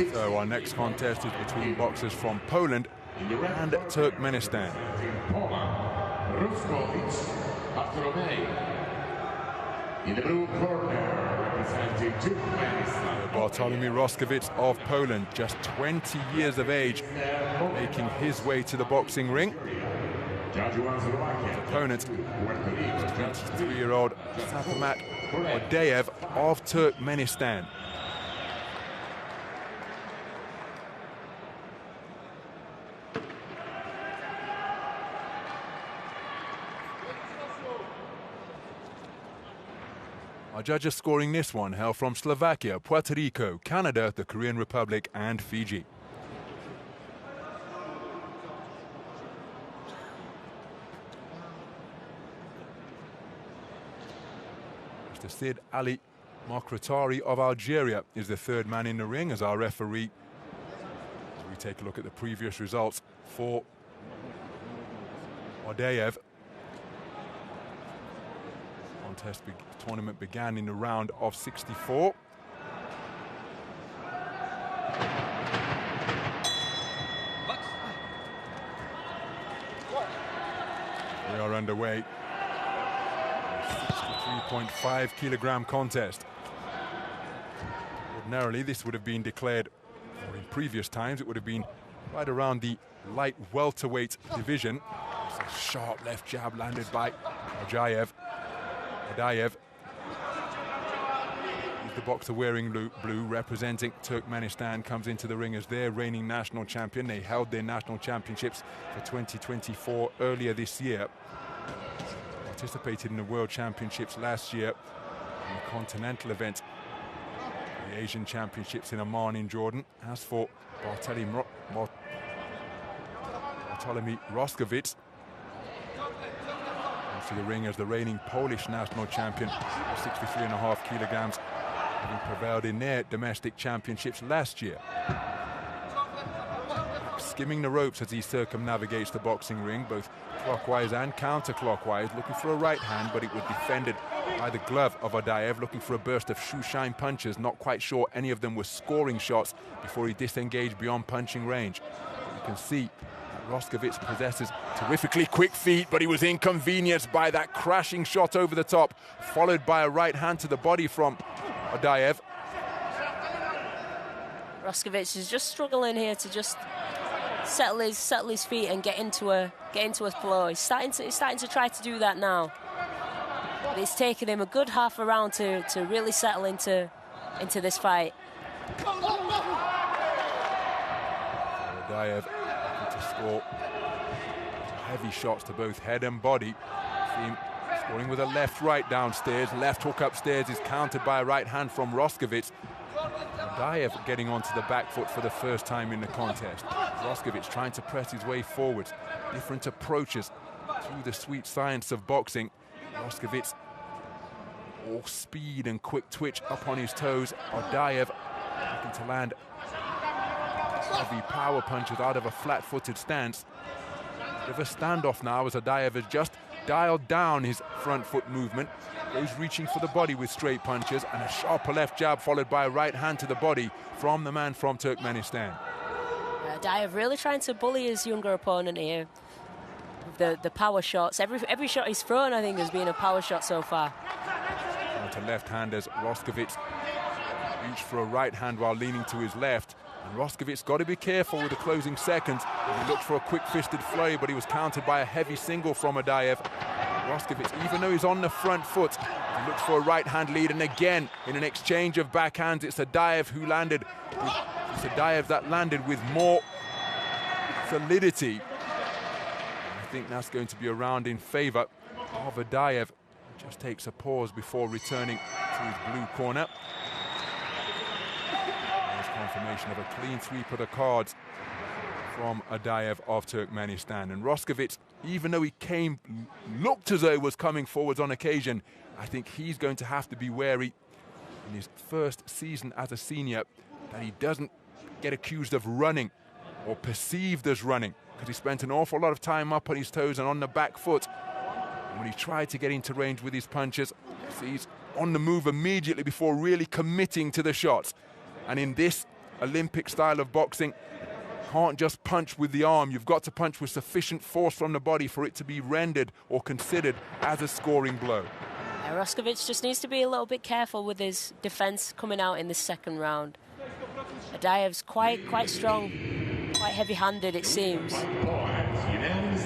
So our next contest is between boxers from Poland and Turkmenistan. Rośkowicz, Bartłomiej. In the blue corner, representing Turkmenistan. Bartłomiej Rośkowicz of Poland, just 20 years of age, making his way to the boxing ring. His opponent, 23-year-old Saparmyrat Odajev of Turkmenistan. Our judges scoring this one hail from Slovakia, Puerto Rico, Canada, the Korean Republic, and Fiji. Mr. Sid Ali Makratari of Algeria is the third man in the ring as our referee. As we take a look at the previous results for Odajev. Tournament began in the round of 64. We are underway. 63.5 kilogram contest. Ordinarily, this would have been declared, or in previous times, it would have been right around the light welterweight division. It's a sharp left jab landed by Odajev. The boxer wearing blue, representing Turkmenistan, comes into the ring as their reigning national champion. They held their national championships for 2024 earlier this year. Participated in the World Championships last year, in the continental event, the Asian Championships in Amman in Jordan. As for Bartłomiej Rośkowicz, to the ring as the reigning Polish national champion, 63.5 kilograms, having prevailed in their domestic championships last year. Skimming the ropes as he circumnavigates the boxing ring, both clockwise and counterclockwise, looking for a right hand, but it was defended by the glove of Odajev, looking for a burst of shoe-shine punches. Not quite sure any of them were scoring shots before he disengaged beyond punching range. You can see Rośkowicz possesses terrifically quick feet, but he was inconvenienced by that crashing shot over the top, followed by a right hand to the body from Odajev. Rośkowicz is just struggling here to just settle his feet and get into a flow. He's starting to try to do that now. But it's taken him a good half a round to really settle into this fight. Odajev to score heavy shots to both head and body. See him scoring with a left-right downstairs. Left hook upstairs is countered by a right hand from Rośkowicz. Odajev getting onto the back foot for the first time in the contest. Rośkowicz trying to press his way forward. Different approaches through the sweet science of boxing. Rośkowicz, all speed and quick twitch up on his toes. Odajev looking to land heavy power punches out of a flat-footed stance. Bit of a standoff now as Odajev has just dialed down his front foot movement. Goes reaching for the body with straight punches and a sharper left jab followed by a right hand to the body from the man from Turkmenistan. Odajev really trying to bully his younger opponent here. The power shots. Every shot he's thrown, I think, has been a power shot so far. On to left hand as Rośkowicz reached for a right hand while leaning to his left. And Rośkowicz got to be careful with the closing seconds. He looked for a quick-fisted flurry, but he was countered by a heavy single from Odajev. Rośkowicz, even though he's on the front foot, he looks for a right-hand lead, and again, in an exchange of backhands, it's Odajev who landed. It's Odajev that landed with more solidity. I think that's going to be a round in favor of Odajev. Just takes a pause before returning to his blue corner. Confirmation of a clean sweep of the cards from Odajev of Turkmenistan. And Rośkowicz, even though he looked as though he was coming forwards on occasion, I think he's going to have to be wary in his first season as a senior that he doesn't get accused of running or perceived as running, because he spent an awful lot of time up on his toes and on the back foot. And when he tried to get into range with his punches, he's on the move immediately before really committing to the shots. And in this Olympic style of boxing, can't just punch with the arm. You've got to punch with sufficient force from the body for it to be rendered or considered as a scoring blow. Rośkowicz just needs to be a little bit careful with his defense coming out in the second round. Odajev's quite strong, quite heavy-handed, it seems. And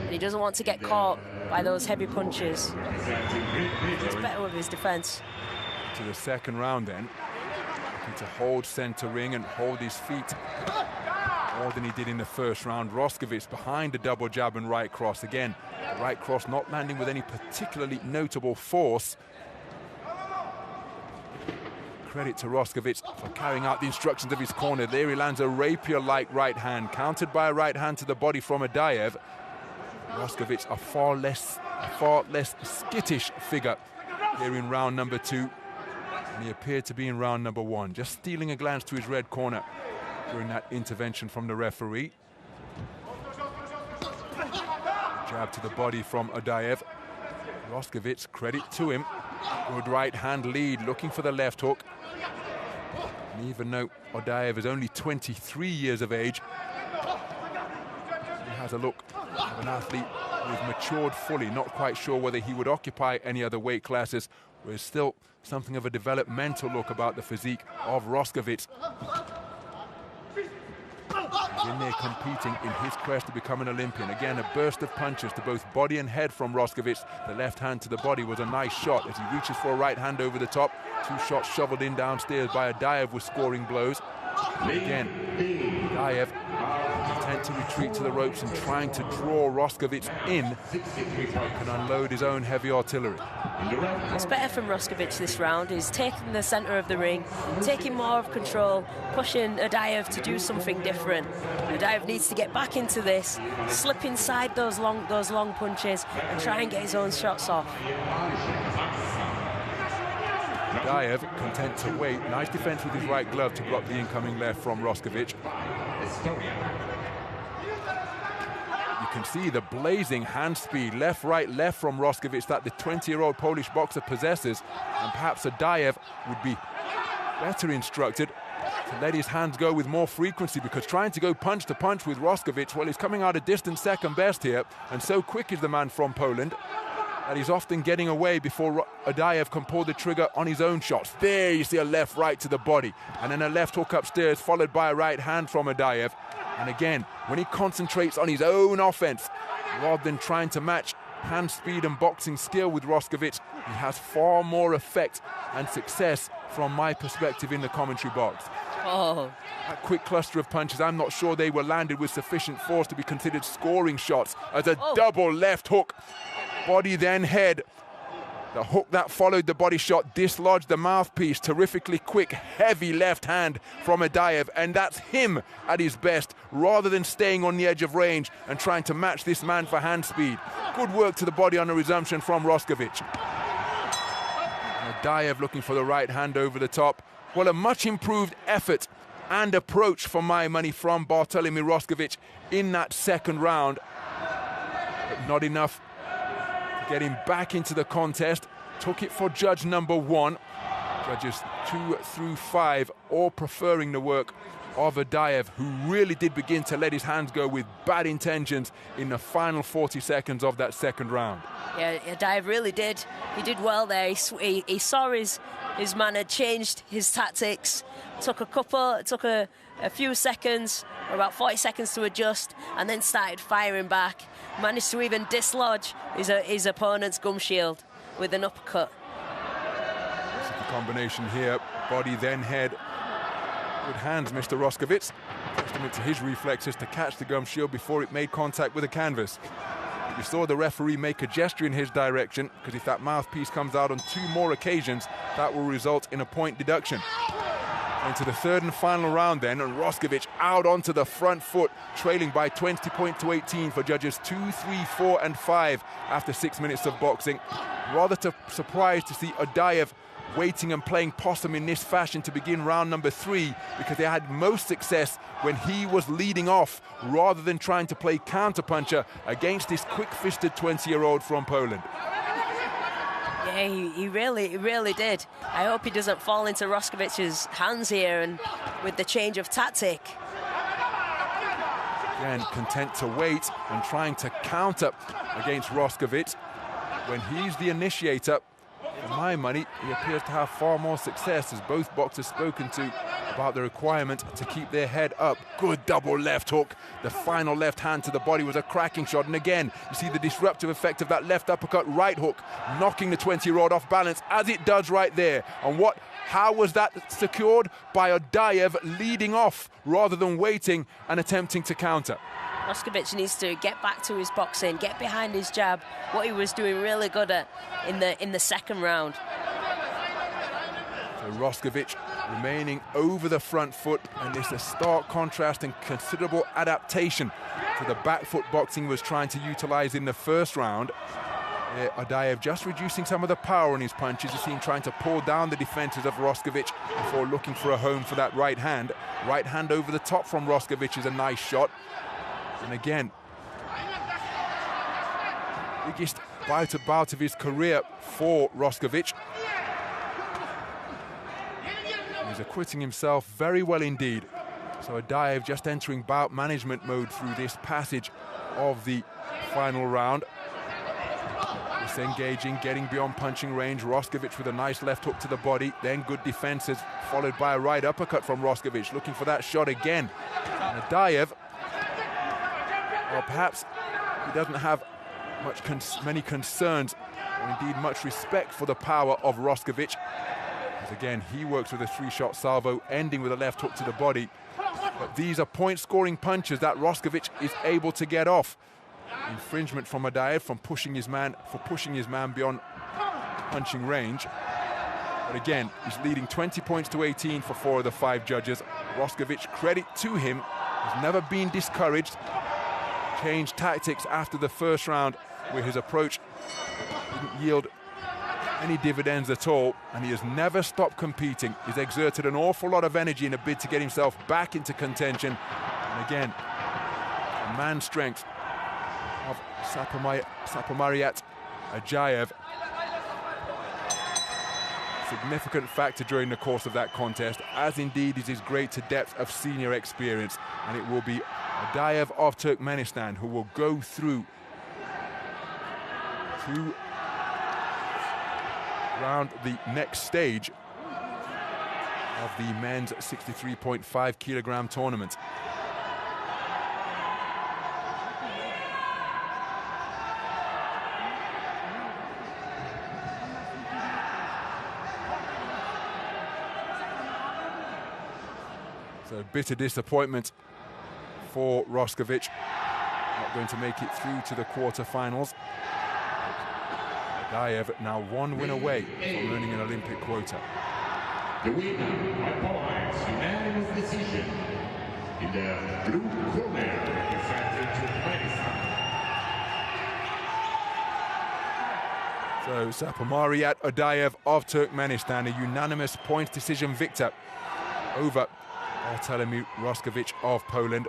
he doesn't want to get caught by those heavy punches. He's better with his defense. To the second round then, looking to hold center ring and hold his feet more than he did in the first round. Rośkowicz behind the double jab and right cross. Again, the right cross not landing with any particularly notable force. Credit to Rośkowicz for carrying out the instructions of his corner. There he lands a rapier-like right hand, countered by a right hand to the body from Odajev. Rośkowicz a far less skittish figure here in round number 2. And he appeared to be in round number 1, just stealing a glance to his red corner during that intervention from the referee. Jab to the body from Odajev. Rośkowicz, credit to him. Good right hand lead, looking for the left hook. And even though Odajev is only 23 years of age, he has a look of an athlete who has matured fully. Not quite sure whether he would occupy any other weight classes. There's still something of a developmental look about the physique of Rośkowicz. He's in there competing in his quest to become an Olympian. Again, a burst of punches to both body and head from Rośkowicz. The left hand to the body was a nice shot as he reaches for a right hand over the top. 2 shots shoveled in downstairs by Odajev with scoring blows. Again, Odajev content to retreat to the ropes and trying to draw Rośkowicz in and unload his own heavy artillery. It's better from Rośkowicz this round. He's taking the centre of the ring, taking more of control, pushing Odajev to do something different. Odajev needs to get back into this, slip inside those long punches and try and get his own shots off. Odajev content to wait. Nice defense with his right glove to block the incoming left from Rośkowicz. You can see the blazing hand speed, left, right, left from Rośkowicz that the 20-year-old Polish boxer possesses. And perhaps Odajev would be better instructed to let his hands go with more frequency, because trying to go punch to punch with Rośkowicz, well, he's coming out a distant second best here, and so quick is the man from Poland that he's often getting away before Odajev can pull the trigger on his own shots. There you see a left right to the body, and then a left hook upstairs followed by a right hand from Odajev. And again, when he concentrates on his own offense rather than trying to match hand speed and boxing skill with Rośkowicz, he has far more effect and success from my perspective in the commentary box. Oh. That quick cluster of punches, I'm not sure they were landed with sufficient force to be considered scoring shots, as a double left hook. Body then head. The hook that followed the body shot dislodged the mouthpiece. Terrifically quick, heavy left hand from Odajev, and that's him at his best, rather than staying on the edge of range and trying to match this man for hand speed. Good work to the body on a resumption from Rośkowicz. Odajev looking for the right hand over the top. Well, a much improved effort and approach for my money from Bartłomiej Rośkowicz in that second round, but not enough to get him back into the contest. Took it for judge number 1. Judges 2 through 5 all preferring the work of Odajev, who really did begin to let his hands go with bad intentions in the final 40 seconds of that second round. Yeah, Odajev really did. He did well there. He saw his man had changed his tactics. Took a few seconds, or about 40 seconds to adjust, and then started firing back. Managed to even dislodge his opponent's gum shield with an uppercut. This is the combination here, body then head. Good hands, Mr. Rośkowicz. Testament to his reflexes to catch the gum shield before it made contact with the canvas. You saw the referee make a gesture in his direction, because if that mouthpiece comes out on 2 more occasions, that will result in a point deduction. Into the third and final round then, and Rośkowicz out onto the front foot, trailing by 20 points to 18 for judges 2, 3, 4 and 5 after 6 minutes of boxing. Rather surprised to see Odajev waiting and playing possum in this fashion to begin round number 3, because they had most success when he was leading off rather than trying to play counterpuncher against this quick-fisted 20-year-old from Poland. Yeah, he really did. I hope he doesn't fall into Rośkowicz's hands here and with the change of tactic. Again, content to wait and trying to counter against Rośkowicz. When he's the initiator, for my money, he appears to have far more success, as both boxers spoken to about the requirement to keep their head up. Good double left hook. The final left hand to the body was a cracking shot. And again, you see the disruptive effect of that left uppercut right hook, knocking the 20-year-old off balance, as it does right there. And how was that secured? By Odajev leading off rather than waiting and attempting to counter. Rośkowicz needs to get back to his boxing, get behind his jab, what he was doing really good at in the second round. So Rośkowicz remaining over the front foot, and it's a stark contrast and considerable adaptation to the back foot boxing he was trying to utilize in the first round. Odajev just reducing some of the power on his punches. You see him trying to pull down the defenses of Rośkowicz before looking for a home for that right hand. Right hand over the top from Rośkowicz is a nice shot. And again, biggest bout of his career for Rośkowicz. He's acquitting himself very well indeed. So Odajev just entering bout management mode through this passage of the final round. Just engaging, getting beyond punching range. Rośkowicz with a nice left hook to the body, then good defenses, followed by a right uppercut from Rośkowicz, looking for that shot again. And Odajev, or perhaps he doesn't have many concerns, or indeed much respect for the power of Rośkowicz. As again, he works with a three-shot salvo, ending with a left hook to the body. But these are point-scoring punches that Rośkowicz is able to get off. Infringement from Odajev for pushing his man beyond punching range. But again, he's leading 20 points to 18 for 4 of the 5 judges. Rośkowicz, credit to him, has never been discouraged. Changed tactics after the first round, where his approach didn't yield any dividends at all, and he has never stopped competing. He's exerted an awful lot of energy in a bid to get himself back into contention. And again, the man strength of Saparmyrat Odajev, significant factor during the course of that contest, as indeed is his greater depth of senior experience. And it will be Odajev of Turkmenistan who will go through to round the next stage of the men's 63.5 kilogram tournament. So bitter disappointment for Rośkowicz, not going to make it through to the quarterfinals. Odajev now 1 win away from earning an Olympic quota. The winner by points, unanimous decision, in the blue corner, representing Turkmenistan. So Saparmyrat Odajev of Turkmenistan, a unanimous points decision victor over Bartłomiej Rośkowicz of Poland.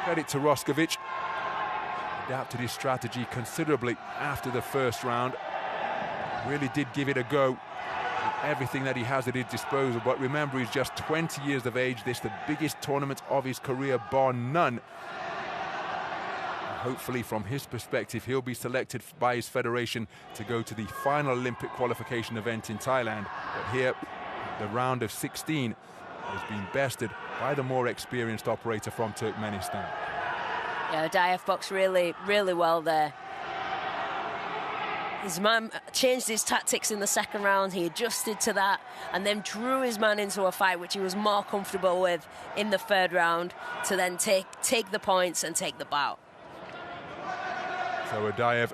Credit to Rośkowicz, adapted his strategy considerably after the first round. Really did give it a go with everything that he has at his disposal. But remember, he's just 20 years of age. This is the biggest tournament of his career, bar none. And hopefully, from his perspective, he'll be selected by his federation to go to the final Olympic qualification event in Thailand. But here, the round of 16 has been bested by the more experienced operator from Turkmenistan. Yeah, Odajev boxed really well there. His man changed his tactics in the second round. He adjusted to that and then drew his man into a fight which he was more comfortable with in the third round to then take the points and take the bout. So Odajev